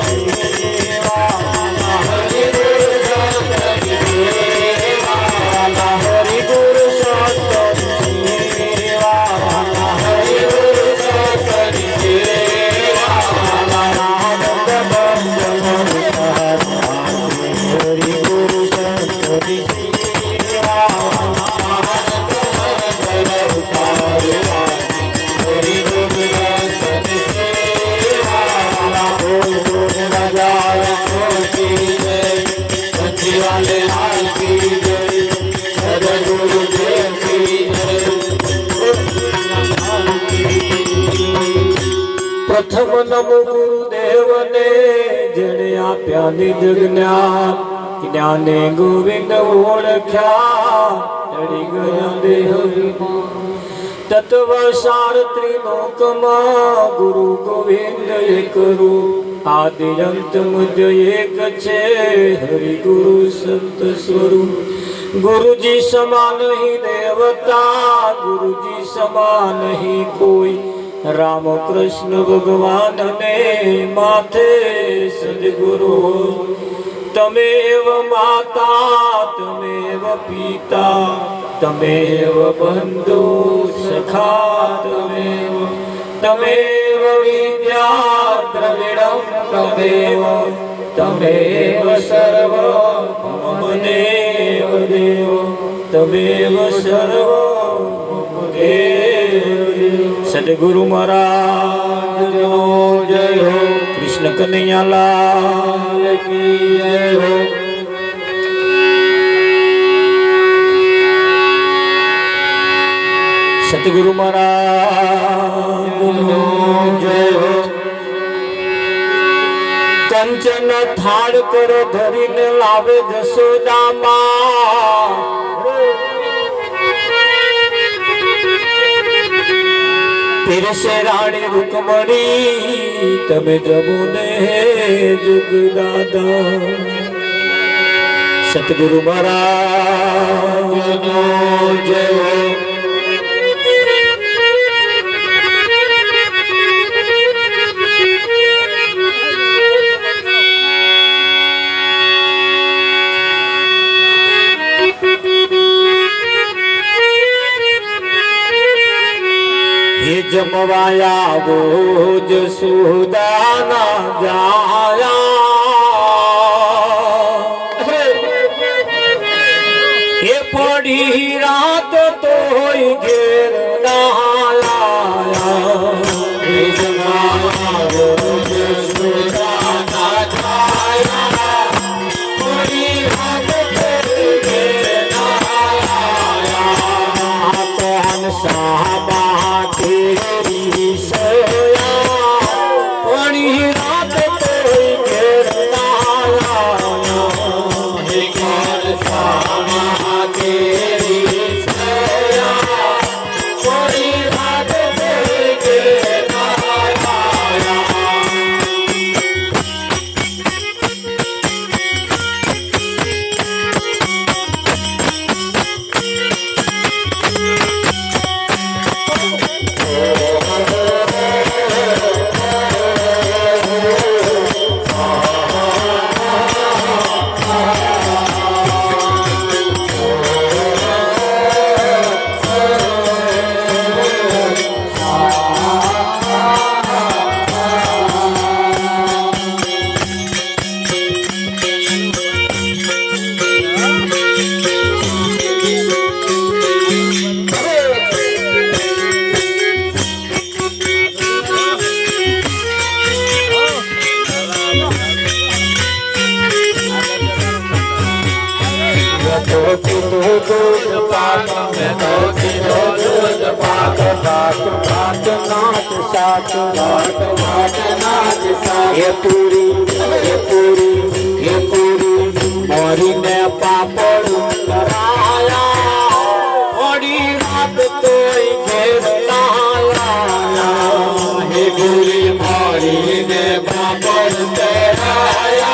પ્રથમ નમો ગુરુદેવને જેણે આપ્યા નિજ જ્ઞાન જ્ઞાને ગોવિંદ ઓળખ્યા ચડી ગયા દેહ તત્વ સાર ત્રિલોકમાં ગુરુ ગોવિંદ એક રૂપ આદિ અંત મુજ એક છે હરિ ગુરુ સંત સ્વરૂપ ગુરુજી સમાન ही देवता गुरुजी સમાન ही કોઈ राम कृष्ण भगवान ने माथे सद्गुरु तमेव माता तमेव पिता तमेव बंधु सखा तमेव विद्या द्रविणं तमेव सर्व मम देव देव तमेव सर्व मम देव सद्गुरु महाराज जय हो कृष्ण कन्हैया लाल की जय हो। सद्गुरु महाराज जय हो। कंचन थाड़ कर धरीने लावे जसोदा मां કેસે રાણી રૂકમણી તમે જમુને જુગ દાદા સતગુરુ મહારાજનો જય जमवाया बोझ सुदाना जाया ये पड़ी रात तो घेर नाया जमवाया बोझ सुदाना जाया पड़ी रात तो घेर नाया कौन साहबा तेरी सया पड़ी रात कोई घेरना हे कौन सामा तेरी सया पड़ी रात कोई घेरना ये पूरी मोरी ने पापड़ कराया थोड़ी रात तो घेर लाया हे पूरी मोरी ने पापड़ कराया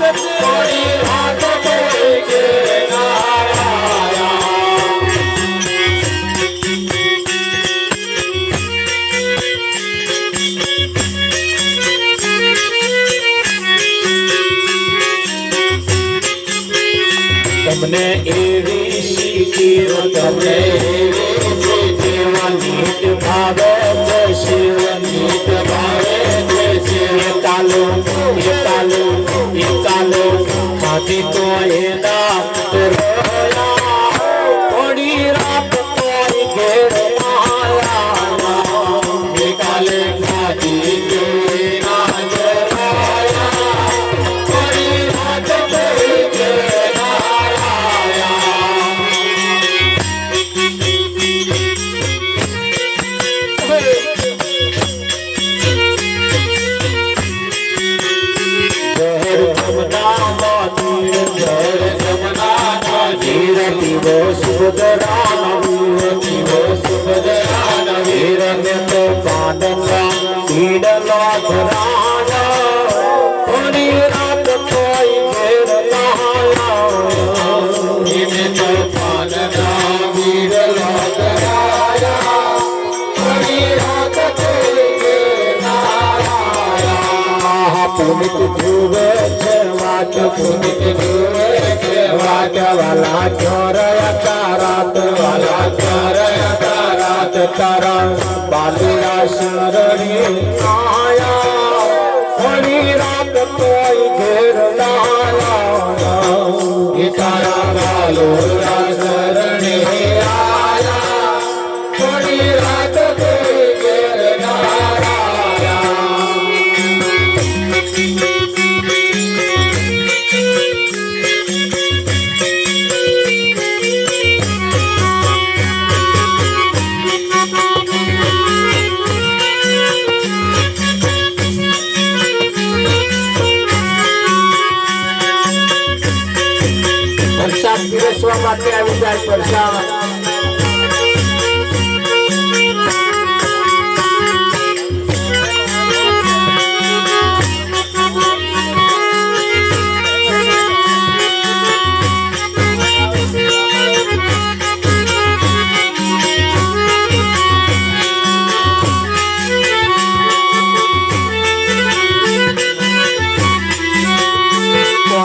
थोड़ी रात तो घेर लाया તમને એવી શીખી તમને જીવનીત ભાવે શિવનીત ભાવે એકાલો માથી તો એના થોડી રાત કોઈ ઘેર એકાલે ખાધી પુનિત ધ્રુવે છે વાટ પુનિત ધ્રુવે છે વાટ વાલા ચોરયા વાલા ચોરયા તારા બાલુડા શરણી આયા ઘણી રાત કોઈ ઘેર લાયા એ તારા બાલુડા શરણી આયા ઘણી રાત કોઈ ઘેર પીરસવા માટે આવી જાય પરસાદ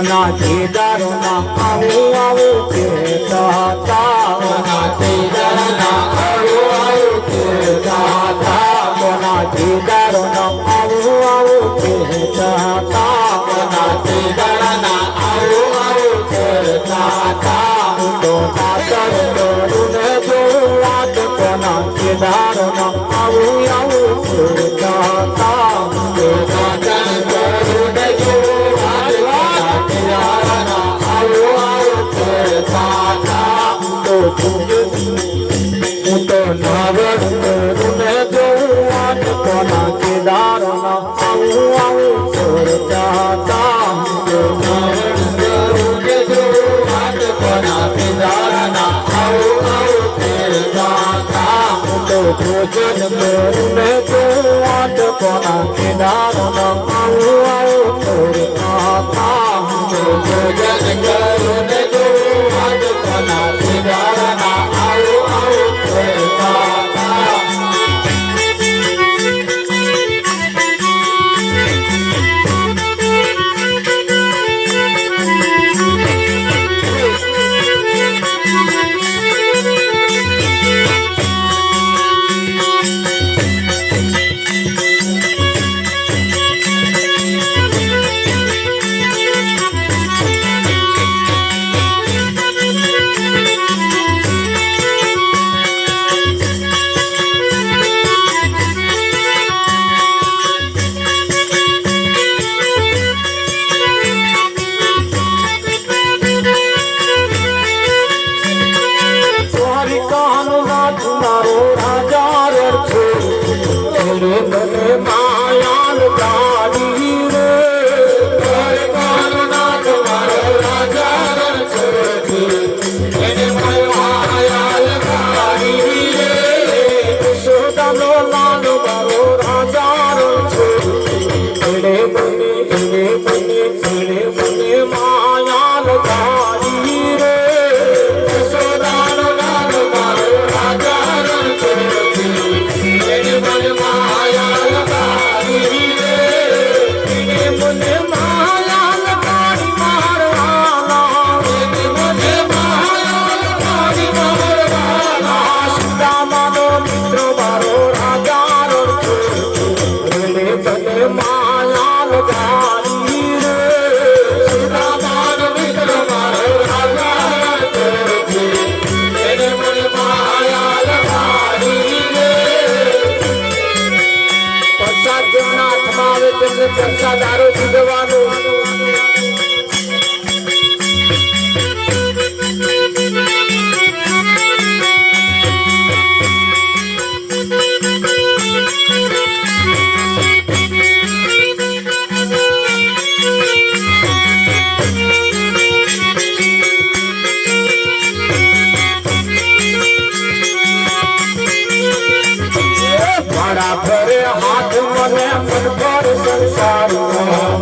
કોના કેદારના આવું આવું કહેતા હતા કોના કેદારના આવું આવું કહેતા હતા કોના કેદારના આવું આવું કહેતા હતા કોના કેદારના આવું આવું કહેતા હતા તો નાતર કરુને જો વાત કોના કેદારના આવું આવું કહેતા હતા તો નાતર કરુને જો હું તો નારદ કરુને જોવાન કોના કેદારના આવું આવું કરતા હતા તો નારદ કરુને જોવાન કોના કેદારના આવું આવું કરતા હતા તો ભોજન કરુને જોવાન કોના કેદારના આવું આવું કરતા હતા તો ભોજન કરુને જોવાન કોના કેદારના આવું આવું કરતા હતા દારૂ પીવાનું મારા ઘરે હાથ મને મન પર સંસાર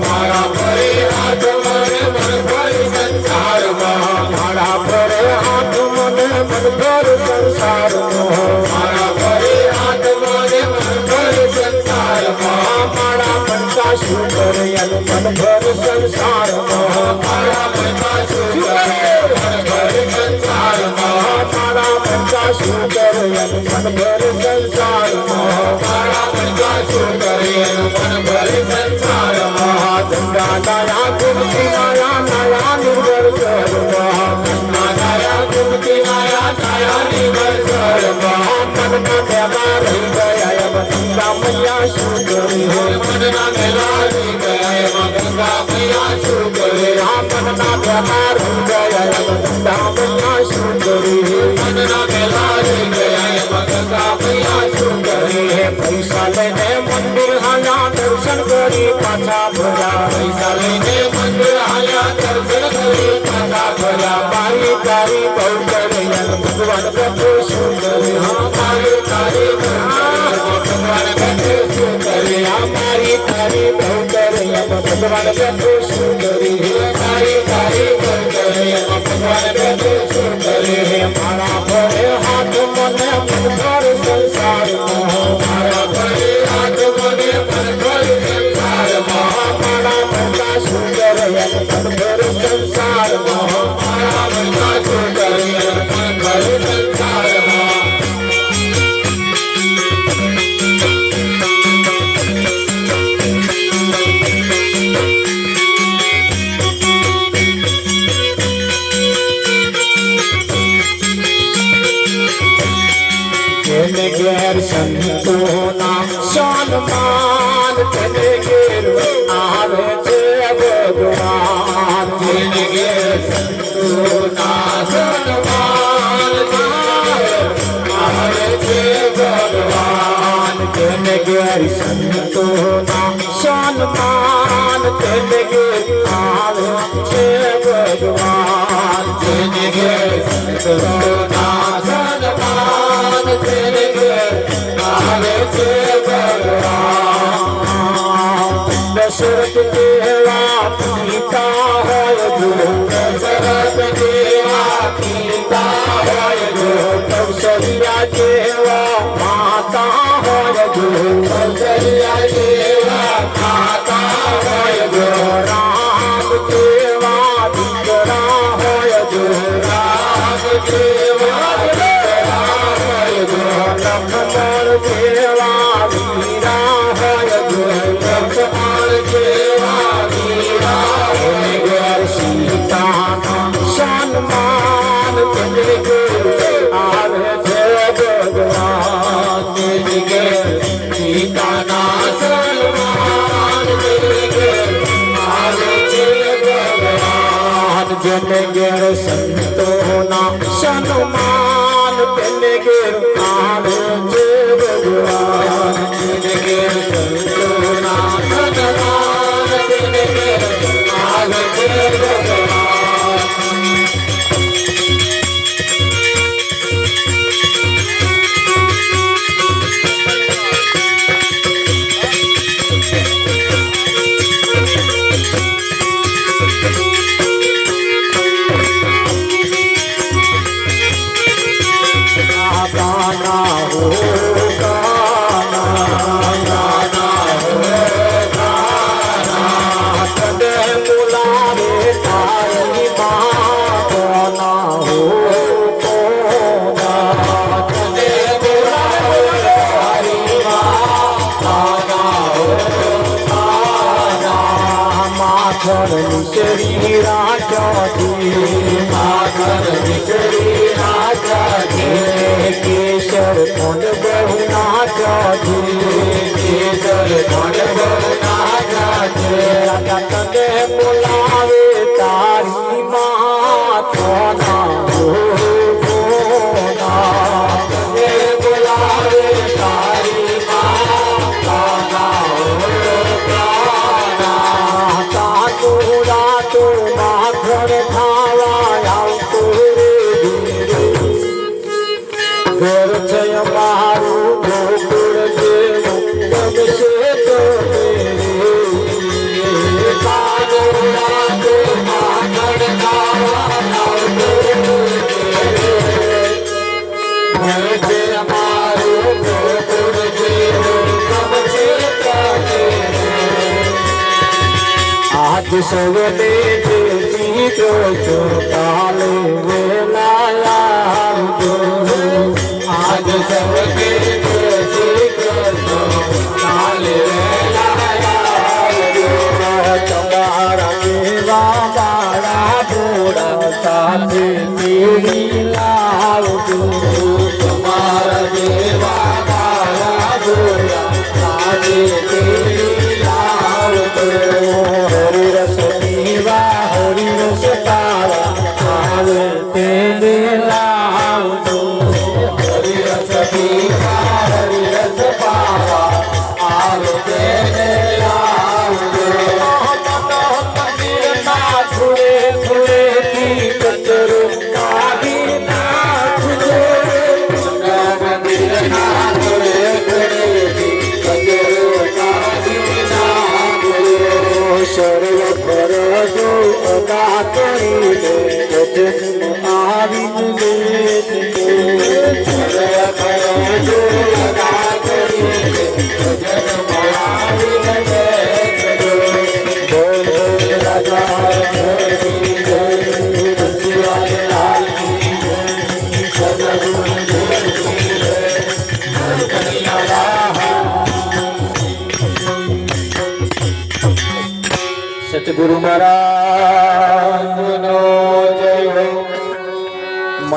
મારા ઘરે હાથ મને મન પર સંસાર મારા ઘરે હાથ મને મન પર સંસાર મારા ઘરે હાથ મને મન પર સંસાર મારા પંચા શું કરે મન ભર સંસાર મારા પંચા શું કરે મન ભર સંસાર મારા પંચા શું કરે મન ભર સંસાર મારા પંચા શું કરે મન ભર સંસાર ગંગા દયા ગુમતી નયા નયા નિર્ભર કર ગંગા દયા ગુમતી નયા નયા નિર્ભર કર મનના મેલા રહી ગયા ગંગા મૈયા શું કરે મનના મેલા રહી ગયા ગંગા મૈયા શું કરે મનના મેલા રહી ગયા ગંગા મૈયા શું કરે મનના મેલા રહી ગયા ગંગા મૈયા શું કરે પૈસા લઈને મંદિર હાલ્યા દર્શન કરી પાછા ભર્યા પૈસા લઈને મંદિર હાલ્યા દર્શન કરી પાછા ભર્યા મારી તારી બહુ કરે ભગવાન પ્રભુ શું કરે મારી તારી ભગવાન પ્રભુ શું કરે મારી તારી બહુ કરે ભગવાન પ્રભુ શું કરે મારી તારી બહુ કરે ભગવાન પ્રભુ શું કરે મારા ભરે હાથ મને મન ભર સંસાર મારા ભરે હાથ મને મન ભર સંસાર મારા પંચા શું કરે મન ભર તેને ઘેર આવે છે ભગવાન તેને ઘેર સંતોના સન્માન આવે છે ભગવાન તેને ઘેર સંતોના સન્માન તેને ઘેર આવે છે ભગવાન તેને ઘેર સંતોના સન્માન તેને ઘેર આવે છે ભગવાન દશરથ દેવા પિતા હોય જો દશરથ દેવા પિતા હોય જો કૌશલ્યા દેવા માતા હોય જો કૌશલ્યા દેવા માતા હોય જો રામ દેવા દીકરા હોય જો રામ દેવા દીકરા હોય જો લક્ષ્મણ દેવા વીરા હોય જો લક્ષ્મણ દેવા વીરા હોય ઘેર સીતાના સન્માન તેને ઘેર આવે છે ભગવાન તેને ઘેર સીતાના સન્માન તેને ઘેર આવે છે ભગવાન જેને ઘેર સંતોના સન્માન તેને ઘેર આવે છે ભગવાન તેને ઘેર સંતોના સન્માન તેને ઘેર આવે છે ભગવાન गाना हो गाना गाना हो गाना कदे बुलावे तारी माँ गाना हो गाना कदे बुलावे तारी माँ गाना हो गाना माखन मिश्री राजा दी माखन मिश्री राजा दी केसर कोण बहु नाचा दी केसर कोण बहु नाचा दी राजा तने बुलावे तारी माँ कोना हो कोना तने बुलावे तारी माँ कोना हो कोना तातू रातू माखन खावा आवतो रे ઘર છે અમારું ગોકુળ જેવું ગમશે તો ઘર છે અમારું ગોકુળ જેવું ગમશે તો આજ સવને જે જીતો છો કાલે વેલા આવજો आज सबके कृष्ण काले तुम्हारा देवा बाड़ा बोड़ा साथे तेरी लाल तुम्हारा देवा बाड़ा बोड़ा साथे तेरी लाल हरि रस पीवा हरि रस पावा आवे तेरे लाल हरि रस पावा आवे तेरे लाल मंदिर ना छुड़े छुड़े की कचरू काली ना छुड़े मंदिर ना छुड़े छुड़े की कचरू काली ना छुड़े सर्व कर जो अदा करी दे जन्म आवी दे सर्व कर जो अदा करी दे जन्म आवी दे बोल राजा सतगुरु महाराज